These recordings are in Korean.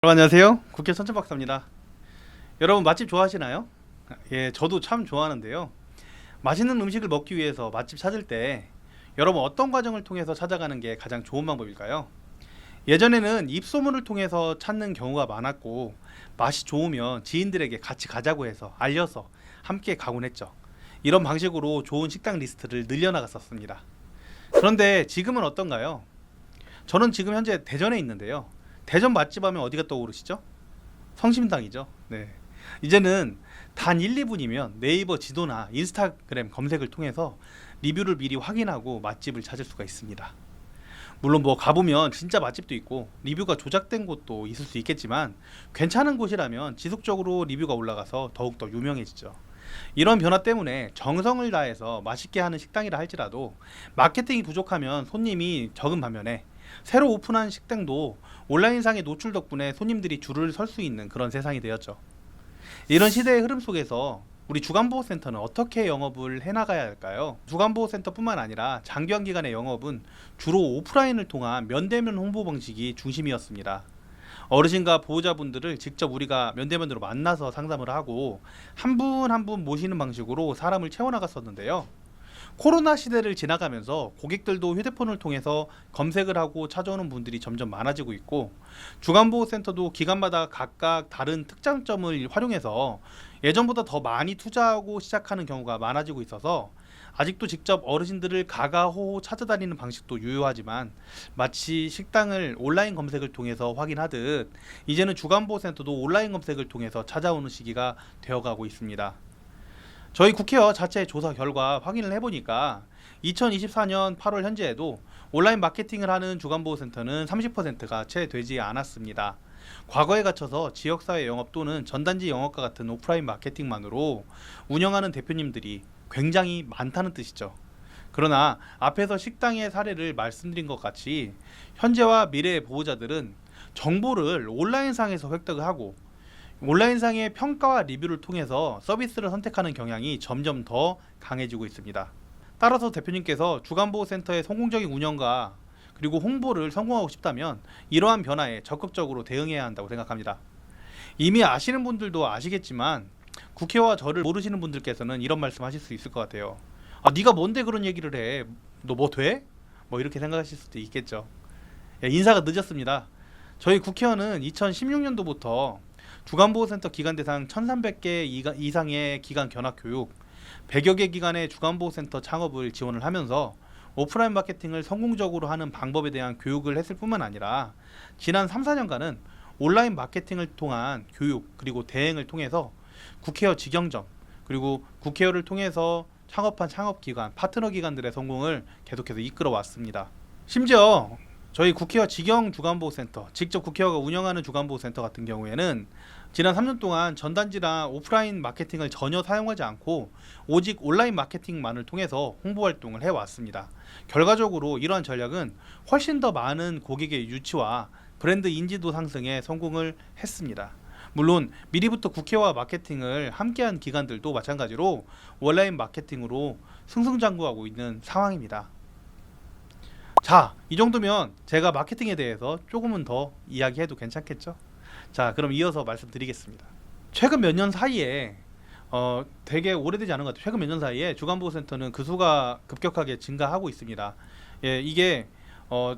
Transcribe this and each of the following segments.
여러분 안녕하세요. 국회 천천박사입니다. 여러분 맛집 좋아하시나요? 예, 저도 참 좋아하는데요. 맛있는 음식을 먹기 위해서 맛집 찾을 때 여러분 어떤 과정을 통해서 찾아가는 게 가장 좋은 방법일까요? 예전에는 입소문을 통해서 찾는 경우가 많았고 맛이 좋으면 지인들에게 같이 가자고 해서 알려서 함께 가곤 했죠. 이런 방식으로 좋은 식당 리스트를 늘려나갔었습니다. 그런데 지금은 어떤가요? 저는 지금 현재 대전에 있는데요. 대전 맛집 하면 어디가 떠오르시죠? 성심당이죠. 네. 이제는 단 1, 2분이면 네이버 지도나 인스타그램 검색을 통해서 리뷰를 미리 확인하고 맛집을 찾을 수가 있습니다. 물론 뭐 가보면 진짜 맛집도 있고 리뷰가 조작된 곳도 있을 수 있겠지만 괜찮은 곳이라면 지속적으로 리뷰가 올라가서 더욱더 유명해지죠. 이런 변화 때문에 정성을 다해서 맛있게 하는 식당이라 할지라도 마케팅이 부족하면 손님이 적은 반면에 새로 오픈한 식당도 온라인상의 노출 덕분에 손님들이 줄을 설 수 있는 그런 세상이 되었죠. 이런 시대의 흐름 속에서 우리 주간보호센터는 어떻게 영업을 해나가야 할까요? 주간보호센터뿐만 아니라 장기간 기간의 영업은 주로 오프라인을 통한 면대면 홍보 방식이 중심이었습니다. 어르신과 보호자분들을 직접 우리가 면대면으로 만나서 상담을 하고 한 분 한 분 모시는 방식으로 사람을 채워나갔었는데요. 코로나 시대를 지나가면서 고객들도 휴대폰을 통해서 검색을 하고 찾아오는 분들이 점점 많아지고 있고 주간보호센터도 기간마다 각각 다른 특장점을 활용해서 예전보다 더 많이 투자하고 시작하는 경우가 많아지고 있어서 아직도 직접 어르신들을 가가호호 찾아다니는 방식도 유효하지만 마치 식당을 온라인 검색을 통해서 확인하듯 이제는 주간보호센터도 온라인 검색을 통해서 찾아오는 시기가 되어가고 있습니다. 저희 국회와 자체 조사 결과 확인을 해보니까 2024년 8월 현재에도 온라인 마케팅을 하는 주간보호센터는 30%가 채 되지 않았습니다. 과거에 갇혀서 지역사회 영업 또는 전단지 영업과 같은 오프라인 마케팅만으로 운영하는 대표님들이 굉장히 많다는 뜻이죠. 그러나 앞에서 식당의 사례를 말씀드린 것 같이 현재와 미래의 보호자들은 정보를 온라인상에서 획득을 하고 온라인상의 평가와 리뷰를 통해서 서비스를 선택하는 경향이 점점 더 강해지고 있습니다. 따라서 대표님께서 주간보호센터의 성공적인 운영과 그리고 홍보를 성공하고 싶다면 이러한 변화에 적극적으로 대응해야 한다고 생각합니다. 이미 아시는 분들도 아시겠지만 국회와 저를 모르시는 분들께서는 이런 말씀 하실 수 있을 것 같아요. 아, 네가 뭔데 그런 얘기를 해? 너 뭐 돼? 뭐 이렇게 생각하실 수도 있겠죠. 예, 인사가 늦었습니다. 저희 국회의원은 2016년도부터 주간보호센터 기관 대상 1,300개 이상의 기관 견학 교육, 100여 개 기관의 주간보호센터 창업을 지원을 하면서 오프라인 마케팅을 성공적으로 하는 방법에 대한 교육을 했을 뿐만 아니라 지난 3, 4년간은 온라인 마케팅을 통한 교육 그리고 대행을 통해서 국회의원 직영점 그리고 국회의원을 통해서 창업한 창업기관, 파트너 기관들의 성공을 계속해서 이끌어 왔습니다. 심지어 저희 국회의원 직영 주간보호센터, 직접 국회의원가 운영하는 주간보호센터 같은 경우에는 지난 3년 동안 전단지나 오프라인 마케팅을 전혀 사용하지 않고 오직 온라인 마케팅만을 통해서 홍보 활동을 해왔습니다. 결과적으로 이러한 전략은 훨씬 더 많은 고객의 유치와 브랜드 인지도 상승에 성공을 했습니다. 물론 미리부터 국회와 마케팅을 함께한 기관들도 마찬가지로 온라인 마케팅으로 승승장구하고 있는 상황입니다. 자, 이 정도면 제가 마케팅에 대해서 조금은 더 이야기해도 괜찮겠죠? 자, 그럼 이어서 말씀드리겠습니다. 최근 몇 년 사이에 되게 오래되지 않은 것 같아요. 최근 몇 년 사이에 주간보호센터는 그 수가 급격하게 증가하고 있습니다. 예, 이게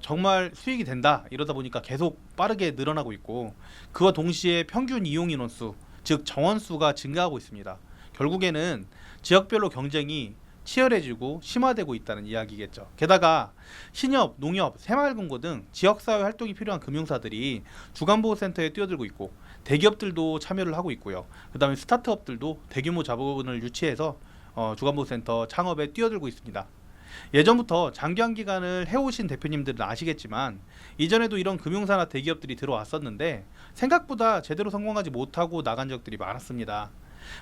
정말 수익이 된다 이러다 보니까 계속 빠르게 늘어나고 있고 그와 동시에 평균 이용 인원수, 즉 정원수가 증가하고 있습니다. 결국에는 지역별로 경쟁이 치열해지고 심화되고 있다는 이야기겠죠. 게다가 신협, 농협, 새마을금고 등 지역사회 활동이 필요한 금융사들이 주간보호센터에 뛰어들고 있고 대기업들도 참여를 하고 있고요. 그 다음에 스타트업들도 대규모 자본을 유치해서 주간보호센터 창업에 뛰어들고 있습니다. 예전부터 장기간 기간을 해오신 대표님들은 아시겠지만 이전에도 이런 금융사나 대기업들이 들어왔었는데 생각보다 제대로 성공하지 못하고 나간 적들이 많았습니다.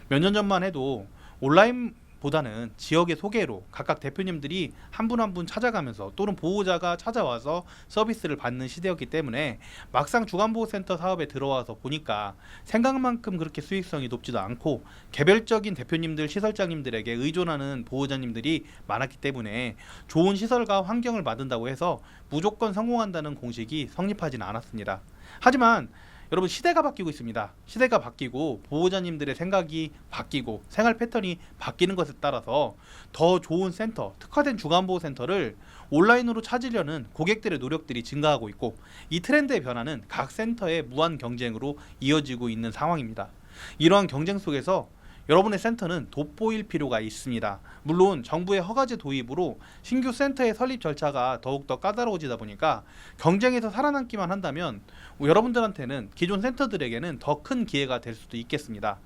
몇 년 전만 해도 온라인 보다는 지역의 소개로 각각 대표님들이 한 분 한 분 찾아가면서 또는 보호자가 찾아와서 서비스를 받는 시대였기 때문에 막상 주간보호센터 사업에 들어와서 보니까 생각만큼 그렇게 수익성이 높지도 않고 개별적인 대표님들, 시설장님들에게 의존하는 보호자님들이 많았기 때문에 좋은 시설과 환경을 만든다고 해서 무조건 성공한다는 공식이 성립하지는 않았습니다. 하지만 여러분 시대가 바뀌고 있습니다. 시대가 바뀌고 보호자님들의 생각이 바뀌고 생활 패턴이 바뀌는 것에 따라서 더 좋은 센터, 특화된 주간보호센터를 온라인으로 찾으려는 고객들의 노력들이 증가하고 있고, 이 트렌드의 변화는 각 센터의 무한 경쟁으로 이어지고 있는 상황입니다. 이러한 경쟁 속에서 여러분의 센터는 돋보일 필요가 있습니다. 물론 정부의 허가제 도입으로 신규 센터의 설립 절차가 더욱더 까다로워지다 보니까 경쟁에서 살아남기만 한다면 여러분들한테는 기존 센터들에게는 더 큰 기회가 될 수도 있겠습니다.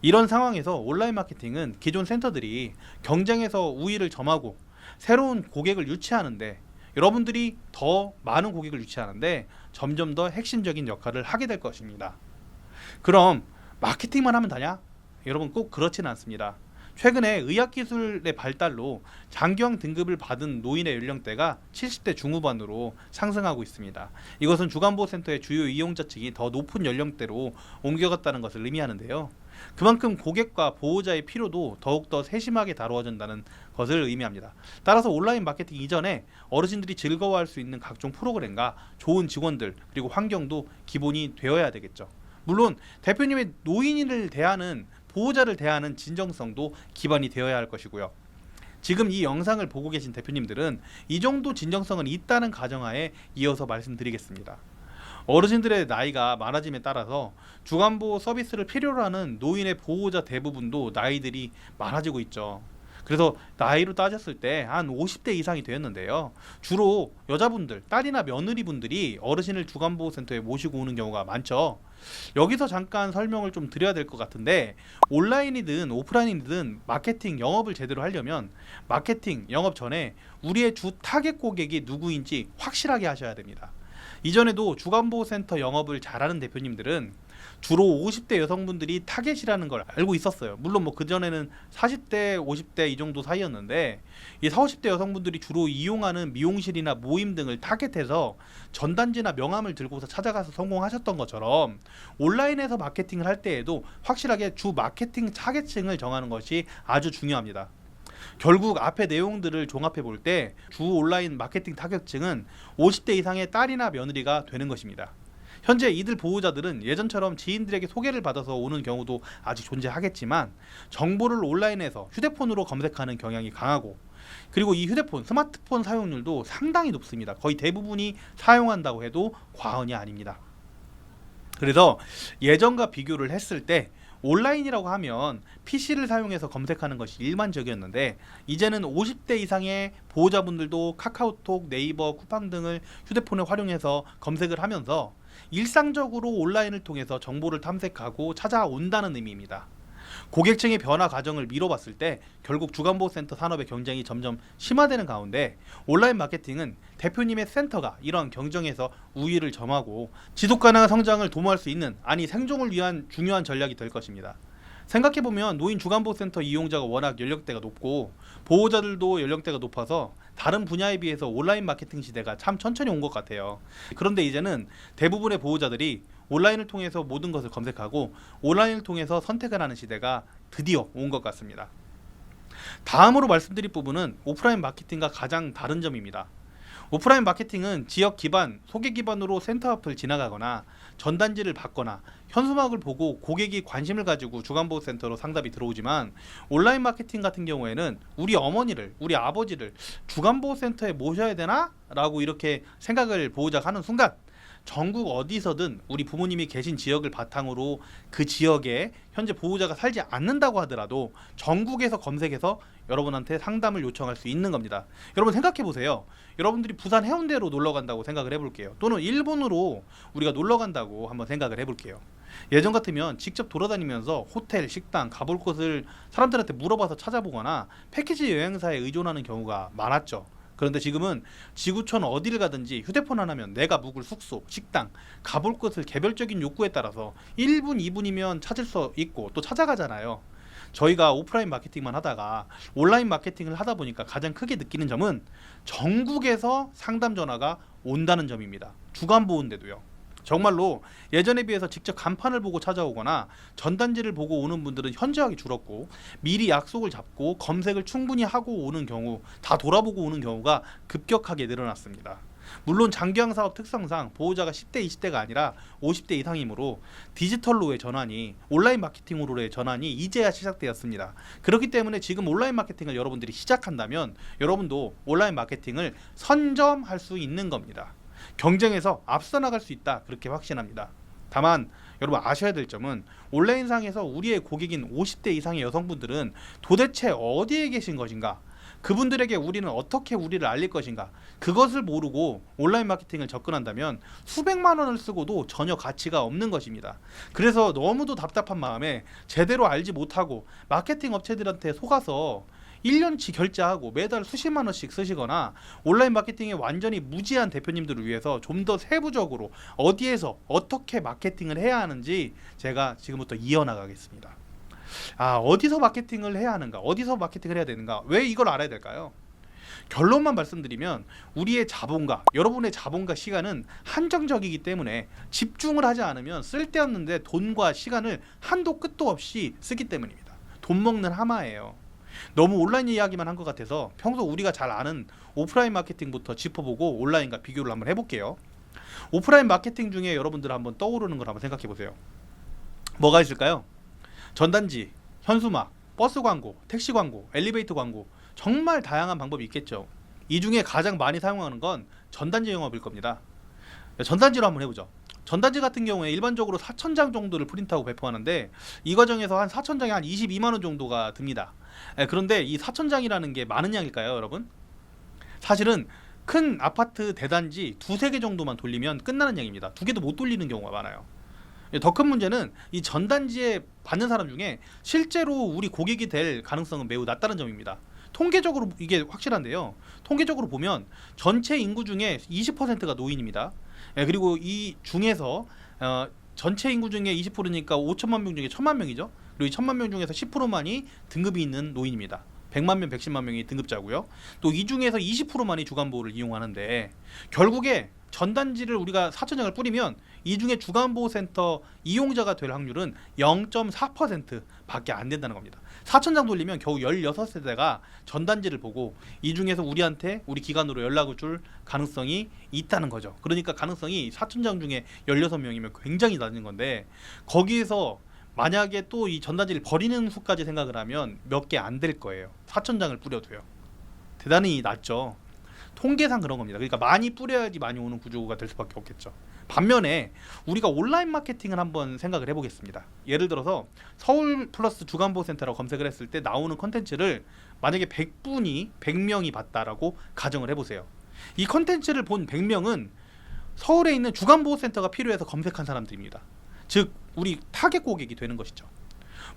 이런 상황에서 온라인 마케팅은 기존 센터들이 경쟁에서 우위를 점하고 새로운 고객을 유치하는데, 여러분들이 더 많은 고객을 유치하는데 점점 더 핵심적인 역할을 하게 될 것입니다. 그럼 마케팅만 하면 다냐? 여러분 꼭 그렇지는 않습니다. 최근에 의학기술의 발달로 장기형 등급을 받은 노인의 연령대가 70대 중후반으로 상승하고 있습니다. 이것은 주간보호센터의 주요 이용자층이 더 높은 연령대로 옮겨갔다는 것을 의미하는데요. 그만큼 고객과 보호자의 필요도 더욱더 세심하게 다루어진다는 것을 의미합니다. 따라서 온라인 마케팅 이전에 어르신들이 즐거워할 수 있는 각종 프로그램과 좋은 직원들, 그리고 환경도 기본이 되어야 되겠죠. 물론 대표님의 노인을 대하는, 보호자를 대하는 진정성도 기반이 되어야 할 것이고요. 지금 이 영상을 보고 계신 대표님들은 이 정도 진정성은 있다는 가정하에 이어서 말씀드리겠습니다. 어르신들의 나이가 많아짐에 따라서 주간보호 서비스를 필요로 하는 노인의 보호자 대부분도 나이들이 많아지고 있죠. 그래서 나이로 따졌을 때 한 50대 이상이 되었는데요. 주로 여자분들, 딸이나 며느리분들이 어르신을 주간보호센터에 모시고 오는 경우가 많죠. 여기서 잠깐 설명을 좀 드려야 될 것 같은데, 온라인이든 오프라인이든 마케팅 영업을 제대로 하려면 마케팅 영업 전에 우리의 주 타겟 고객이 누구인지 확실하게 하셔야 됩니다. 이전에도 주간보호센터 영업을 잘하는 대표님들은 주로 50대 여성분들이 타겟이라는 걸 알고 있었어요. 물론 뭐 그전에는 40대, 50대 이 정도 사이였는데, 이 40, 50대 여성분들이 주로 이용하는 미용실이나 모임 등을 타겟해서 전단지나 명함을 들고서 찾아가서 성공하셨던 것처럼 온라인에서 마케팅을 할 때에도 확실하게 주 마케팅 타겟층을 정하는 것이 아주 중요합니다. 결국 앞의 내용들을 종합해 볼 때 주 온라인 마케팅 타겟층은 50대 이상의 딸이나 며느리가 되는 것입니다. 현재 이들 보호자들은 예전처럼 지인들에게 소개를 받아서 오는 경우도 아직 존재하겠지만, 정보를 온라인에서 휴대폰으로 검색하는 경향이 강하고, 그리고 이 휴대폰, 스마트폰 사용률도 상당히 높습니다. 거의 대부분이 사용한다고 해도 과언이 아닙니다. 그래서 예전과 비교를 했을 때 온라인이라고 하면 PC를 사용해서 검색하는 것이 일반적이었는데, 이제는 50대 이상의 보호자분들도 카카오톡, 네이버, 쿠팡 등을 휴대폰에 활용해서 검색을 하면서 일상적으로 온라인을 통해서 정보를 탐색하고 찾아온다는 의미입니다. 고객층의 변화 과정을 미뤄봤을 때 결국 주간보호센터 산업의 경쟁이 점점 심화되는 가운데, 온라인 마케팅은 대표님의 센터가 이러한 경쟁에서 우위를 점하고 지속가능한 성장을 도모할 수 있는, 아니 생존을 위한 중요한 전략이 될 것입니다. 생각해보면 노인 주간보호센터 이용자가 워낙 연령대가 높고 보호자들도 연령대가 높아서 다른 분야에 비해서 온라인 마케팅 시대가 참 천천히 온 것 같아요. 그런데 이제는 대부분의 보호자들이 온라인을 통해서 모든 것을 검색하고 온라인을 통해서 선택을 하는 시대가 드디어 온 것 같습니다. 다음으로 말씀드릴 부분은 오프라인 마케팅과 가장 다른 점입니다. 오프라인 마케팅은 지역 기반, 소개 기반으로 센터 앞을 지나가거나 전단지를 받거나 현수막을 보고 고객이 관심을 가지고 주간보호센터로 상담이 들어오지만, 온라인 마케팅 같은 경우에는 우리 어머니를, 우리 아버지를 주간보호센터에 모셔야 되나? 라고 이렇게 생각을 보호자가 하는 순간, 전국 어디서든 우리 부모님이 계신 지역을 바탕으로 그 지역에 현재 보호자가 살지 않는다고 하더라도 전국에서 검색해서 여러분한테 상담을 요청할 수 있는 겁니다. 여러분 생각해 보세요. 여러분들이 부산 해운대로 놀러 간다고 생각을 해볼게요. 또는 일본으로 우리가 놀러 간다고 한번 생각을 해볼게요. 예전 같으면 직접 돌아다니면서 호텔, 식당, 가볼 곳을 사람들한테 물어봐서 찾아보거나 패키지 여행사에 의존하는 경우가 많았죠. 그런데 지금은 지구촌 어디를 가든지 휴대폰 하나면 내가 묵을 숙소, 식당, 가볼 곳을 개별적인 욕구에 따라서 1분, 2분이면 찾을 수 있고 또 찾아가잖아요. 저희가 오프라인 마케팅만 하다가 온라인 마케팅을 하다 보니까 가장 크게 느끼는 점은 전국에서 상담 전화가 온다는 점입니다. 주간보호인데도요. 정말로 예전에 비해서 직접 간판을 보고 찾아오거나 전단지를 보고 오는 분들은 현저하게 줄었고, 미리 약속을 잡고 검색을 충분히 하고 오는 경우, 다 돌아보고 오는 경우가 급격하게 늘어났습니다. 물론 장기형 사업 특성상 보호자가 10대, 20대가 아니라 50대 이상이므로 디지털로의 전환이 온라인 마케팅으로의 전환이 이제야 시작되었습니다. 그렇기 때문에 지금 온라인 마케팅을 여러분들이 시작한다면 여러분도 온라인 마케팅을 선점할 수 있는 겁니다. 경쟁에서 앞서 나갈 수 있다 그렇게 확신합니다. 다만 여러분 아셔야 될 점은 온라인상에서 우리의 고객인 50대 이상의 여성분들은 도대체 어디에 계신 것인가, 그분들에게 우리는 어떻게 우리를 알릴 것인가, 그것을 모르고 온라인 마케팅을 접근한다면 수백만 원을 쓰고도 전혀 가치가 없는 것입니다. 그래서 너무도 답답한 마음에 제대로 알지 못하고 마케팅 업체들한테 속아서 1년치 결제하고 매달 수십만 원씩 쓰시거나 온라인 마케팅에 완전히 무지한 대표님들을 위해서 좀 더 세부적으로 어디에서 어떻게 마케팅을 해야 하는지 제가 지금부터 이어나가겠습니다. 어디서 마케팅을 해야 하는가, 어디서 마케팅을 해야 되는가, 왜 이걸 알아야 될까요? 결론만 말씀드리면 우리의 자본과 여러분의 자본과 시간은 한정적이기 때문에 집중을 하지 않으면 쓸데없는데 돈과 시간을 한도 끝도 없이 쓰기 때문입니다. 돈 먹는 하마예요. 너무 온라인 이야기만 한 것 같아서 평소 우리가 잘 아는 오프라인 마케팅부터 짚어보고 온라인과 비교를 한번 해볼게요. 오프라인 마케팅 중에 여러분들 한번 떠오르는 걸 한번 생각해 보세요. 뭐가 있을까요? 전단지, 현수막, 버스 광고, 택시 광고, 엘리베이터 광고, 정말 다양한 방법이 있겠죠. 이 중에 가장 많이 사용하는 건 전단지 영업일 겁니다. 전단지로 한번 해보죠. 전단지 같은 경우에 일반적으로 4,000장 정도를 프린트하고 배포하는데 이 과정에서 한 4,000장에 한 22만 원 정도가 듭니다. 그런데 이 4,000장이라는 게 많은 양일까요, 여러분? 사실은 큰 아파트 대단지 두세 개 정도만 돌리면 끝나는 양입니다. 두 개도 못 돌리는 경우가 많아요. 더 큰 문제는 이 전단지에 받는 사람 중에 실제로 우리 고객이 될 가능성은 매우 낮다는 점입니다. 통계적으로 이게 확실한데요. 통계적으로 보면 전체 인구 중에 20%가 노인입니다. 그리고 이 중에서 전체 인구 중에 20%니까 5천만 명 중에 1,000만 명이죠. 그리고 이 1,000만 명 중에서 10%만이 등급이 있는 노인입니다. 100만 명, 110만 명이 등급자고요. 또 이 중에서 20%만이 주간보호를 이용하는데 결국에 전단지를 우리가 4,000장을 뿌리면 이 중에 주간보호센터 이용자가 될 확률은 0.4% 밖에 안 된다는 겁니다. 4,000장 돌리면 겨우 16세대가 전단지를 보고 이 중에서 우리한테 우리 기관으로 연락을 줄 가능성이 있다는 거죠. 그러니까 가능성이 4,000장 중에 16명이면 굉장히 낮은 건데 거기에서 만약에 또 이 전단지를 버리는 수까지 생각을 하면 몇 개 안 될 거예요. 4,000장을 뿌려도요. 대단히 낮죠. 통계상 그런 겁니다. 그러니까 많이 뿌려야지 많이 오는 구조가 될 수밖에 없겠죠. 반면에 우리가 온라인 마케팅을 한번 생각을 해보겠습니다. 예를 들어서 서울 플러스 주간보호센터라고 검색을 했을 때 나오는 컨텐츠를 만약에 100명이 봤다라고 가정을 해보세요. 이 컨텐츠를 본 100명은 서울에 있는 주간보호센터가 필요해서 검색한 사람들입니다. 즉 우리 타겟 고객이 되는 것이죠.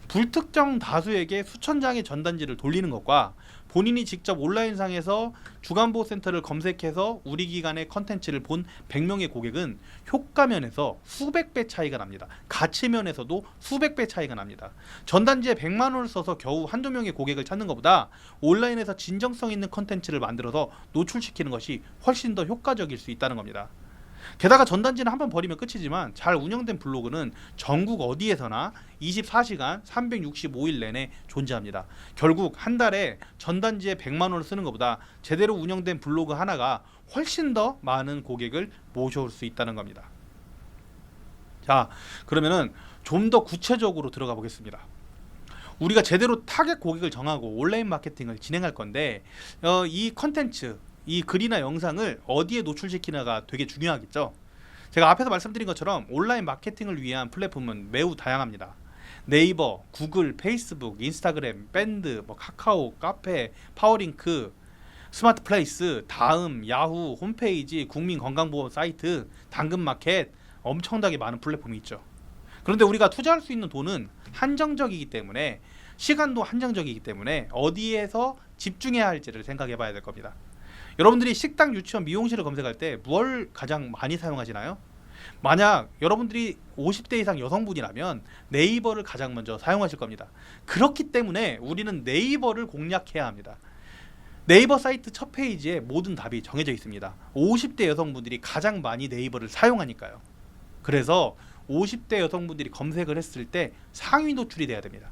불특정 다수에게 수천 장의 전단지를 돌리는 것과 본인이 직접 온라인상에서 주간보호센터를 검색해서 우리 기관의 컨텐츠를 본 100명의 고객은 효과면에서 수백 배 차이가 납니다. 가치면에서도 수백 배 차이가 납니다. 전단지에 100만 원을 써서 겨우 한두 명의 고객을 찾는 것보다 온라인에서 진정성 있는 컨텐츠를 만들어서 노출시키는 것이 훨씬 더 효과적일 수 있다는 겁니다. 게다가 전단지는 한번 버리면 끝이지만 잘 운영된 블로그는 전국 어디에서나 24시간 365일 내내 존재합니다. 결국 한 달에 전단지에 100만 원을 쓰는 것보다 제대로 운영된 블로그 하나가 훨씬 더 많은 고객을 모셔올 수 있다는 겁니다. 자, 그러면은 좀 더 구체적으로 들어가 보겠습니다. 우리가 제대로 타겟 고객을 정하고 온라인 마케팅을 진행할 건데 이 컨텐츠, 이 글이나 영상을 어디에 노출시키느냐가 되게 중요하겠죠. 제가 앞에서 말씀드린 것처럼 온라인 마케팅을 위한 플랫폼은 매우 다양합니다. 네이버, 구글, 페이스북, 인스타그램, 밴드, 카카오, 카페, 파워링크, 스마트플레이스, 다음, 야후, 홈페이지, 국민건강보험 사이트, 당근마켓, 엄청나게 많은 플랫폼이 있죠. 그런데 우리가 투자할 수 있는 돈은 한정적이기 때문에, 시간도 한정적이기 때문에 어디에서 집중해야 할지를 생각해 봐야 될 겁니다. 여러분들이 식당, 유치원, 미용실을 검색할 때 뭘 가장 많이 사용하시나요? 만약 여러분들이 50대 이상 여성분이라면 네이버를 가장 먼저 사용하실 겁니다. 그렇기 때문에 우리는 네이버를 공략해야 합니다. 네이버 사이트 첫 페이지에 모든 답이 정해져 있습니다. 50대 여성분들이 가장 많이 네이버를 사용하니까요. 그래서 50대 여성분들이 검색을 했을 때 상위 노출이 돼야 됩니다.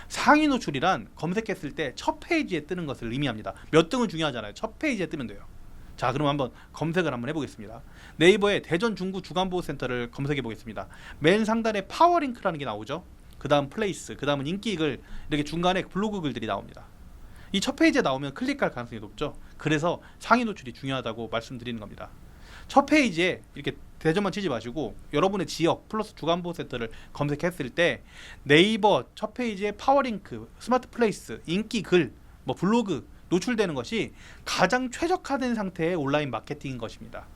상위 노출이란 검색했을 때 첫 페이지에 뜨는 것을 의미합니다. 몇 등은 중요하잖아요. 첫 페이지에 뜨면 돼요. 자, 그럼 한번 검색을 한번 해보겠습니다. 네이버에 대전 중구 주간보호센터를 검색해 보겠습니다. 맨 상단에 파워링크라는 게 나오죠. 그 다음 플레이스, 그 다음은 인기글, 이렇게 중간에 블로그 글들이 나옵니다. 이 첫 페이지에 나오면 클릭할 가능성이 높죠. 그래서 상위 노출이 중요하다고 말씀드리는 겁니다. 첫 페이지에 이렇게 대전만 치지 마시고 여러분의 지역 플러스 주간보호센터를 검색했을 때 네이버 첫 페이지에 파워링크, 스마트 플레이스, 인기 글, 뭐 블로그 노출되는 것이 가장 최적화된 상태의 온라인 마케팅인 것입니다.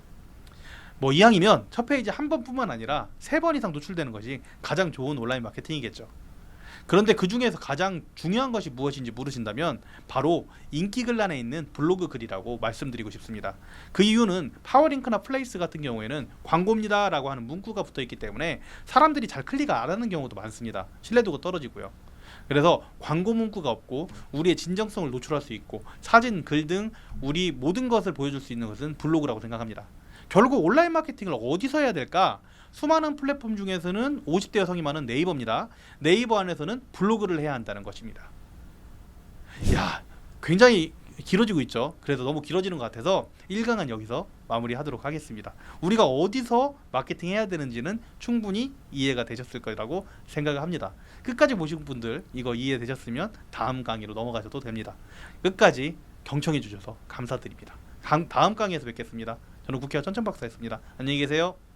뭐 이왕이면 첫 페이지 한 번뿐만 아니라 3번 이상 노출되는 것이 가장 좋은 온라인 마케팅이겠죠. 그런데 그 중에서 가장 중요한 것이 무엇인지 물으신다면 바로 인기 글란에 있는 블로그 글이라고 말씀드리고 싶습니다. 그 이유는 파워링크나 플레이스 같은 경우에는 광고입니다 라고 하는 문구가 붙어 있기 때문에 사람들이 잘 클릭 안 하는 경우도 많습니다. 신뢰도가 떨어지고요. 그래서 광고 문구가 없고 우리의 진정성을 노출할 수 있고 사진, 글 등 우리 모든 것을 보여줄 수 있는 것은 블로그라고 생각합니다. 결국 온라인 마케팅을 어디서 해야 될까? 수많은 플랫폼 중에서는 50대 여성이 많은 네이버입니다. 네이버 안에서는 블로그를 해야 한다는 것입니다. 야, 굉장히 길어지고 있죠. 그래서 너무 길어지는 것 같아서 1강은 여기서 마무리하도록 하겠습니다. 우리가 어디서 마케팅 해야 되는지는 충분히 이해가 되셨을 거라고 생각을 합니다. 끝까지 보신 분들 이거 이해되셨으면 다음 강의로 넘어가셔도 됩니다. 끝까지 경청해 주셔서 감사드립니다. 다음 강의에서 뵙겠습니다. 저는 국회의원 천천박사였습니다. 안녕히 계세요.